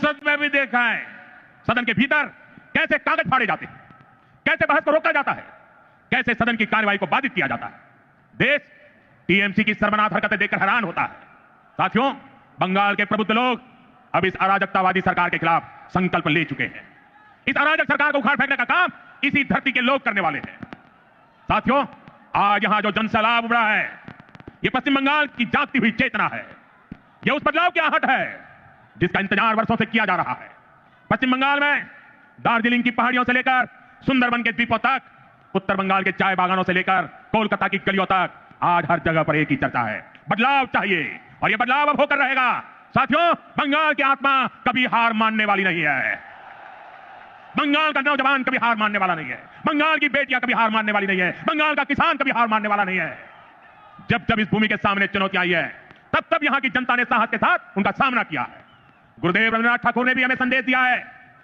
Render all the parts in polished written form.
संसद में भी देखा है, सदन के भीतर कैसे कागज फाड़े जाते हैं, कैसे बहस को रोका जाता है, कैसे सदन की कार्रवाई को बाधित किया जाता है। देश टीएमसी की शर्मनाक हरकतें देखकर हैरान होता है। साथियों, बंगाल के प्रबुद्ध लोग अब इस अराजकतावादी सरकार के खिलाफ संकल्प ले चुके हैं। इस अराजक सरकार को उखाड़ फेंकने का काम इसी धरती के लोग करने वाले हैं। साथियों, आज यहां जो जनसैलाब उमड़ा है, यह पश्चिम बंगाल की जागती हुई चेतना है। यह उस बदलाव की आहट है जिसका इंतजार वर्षों से किया जा रहा है। पश्चिम बंगाल में दार्जिलिंग की पहाड़ियों से लेकर सुंदरबन के द्वीपों तक, उत्तर बंगाल के चाय बागानों से लेकर कोलकाता की गलियों तक, आज हर जगह पर एक ही चर्चा है, बदलाव चाहिए। और यह बदलाव अब होकर रहेगा। साथियों, बंगाल की आत्मा कभी हार मानने वाली नहीं है। बंगाल का नौजवान कभी हार मानने वाला नहीं है। बंगाल की बेटियां कभी हार मानने वाली नहीं है। बंगाल का किसान कभी हार मानने वाला नहीं है। जब जब इस भूमि के सामने चुनौती आई है, तब तब यहां की जनता ने साहस के साथ उनका सामना किया है। गुरुदेव रविन्द्रनाथ ठाकुर ने भी हमें संदेश दिया है।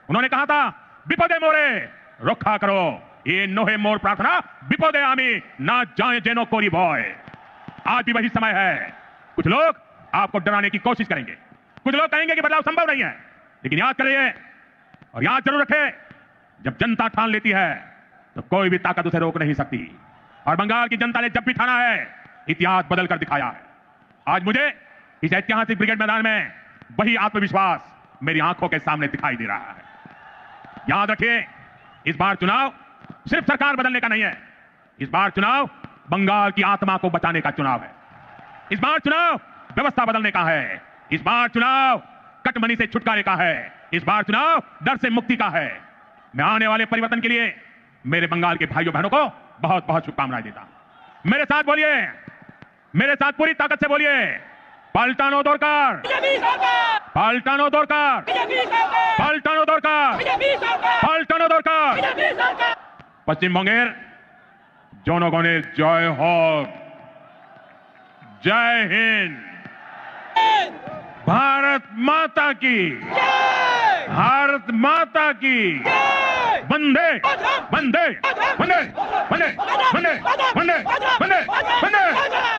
उन्होंने कहा था, विपदे मोरे रखा करो, ये नोहे मोर प्रार्थना, विपदे आमी ना जाए जेनो कोरी बॉय। आज भी वही समय है। कुछ लोग आपको डराने की कोशिश करेंगे, कुछ लोग कहेंगे कि बदलाव संभव नहीं है, लेकिन याद करिए और याद जरूर रखें, जब जनता ठान लेती है तो कोई भी ताकत उसे रोक नहीं सकती। और बंगाल की जनता ने जब भी ठाना है, इतिहास बदल कर दिखाया है। आज मुझे इस ऐतिहासिक ब्रिगेड मैदान में वही आत्मविश्वास मेरी आंखों के सामने दिखाई दे रहा है। याद रखिए, इस बार चुनाव सिर्फ सरकार बदलने का नहीं है। इस बार चुनाव बंगाल की आत्मा को बचाने का चुनाव है। इस बार चुनाव व्यवस्था बदलने का है। इस बार चुनाव कटमनी से छुटकारे का है। इस बार चुनाव डर से मुक्ति का है। मैं आने वाले परिवर्तन के लिए मेरे बंगाल के भाइयों बहनों को बहुत बहुत शुभकामनाएं देता हूं। मेरे साथ बोलिए, मेरे साथ पूरी ताकत से बोलिए, पलटानो दरकार, पलटानो दरकार, पलटानो दरकार, पलटानो दरकार। पश्चिमबंगेर जनगणेर जय होक। जय हिंद। भारत माता की, भारत माता की। वंदे वंदे वंदे वंदे वंदे वंदे वंदे वंदे।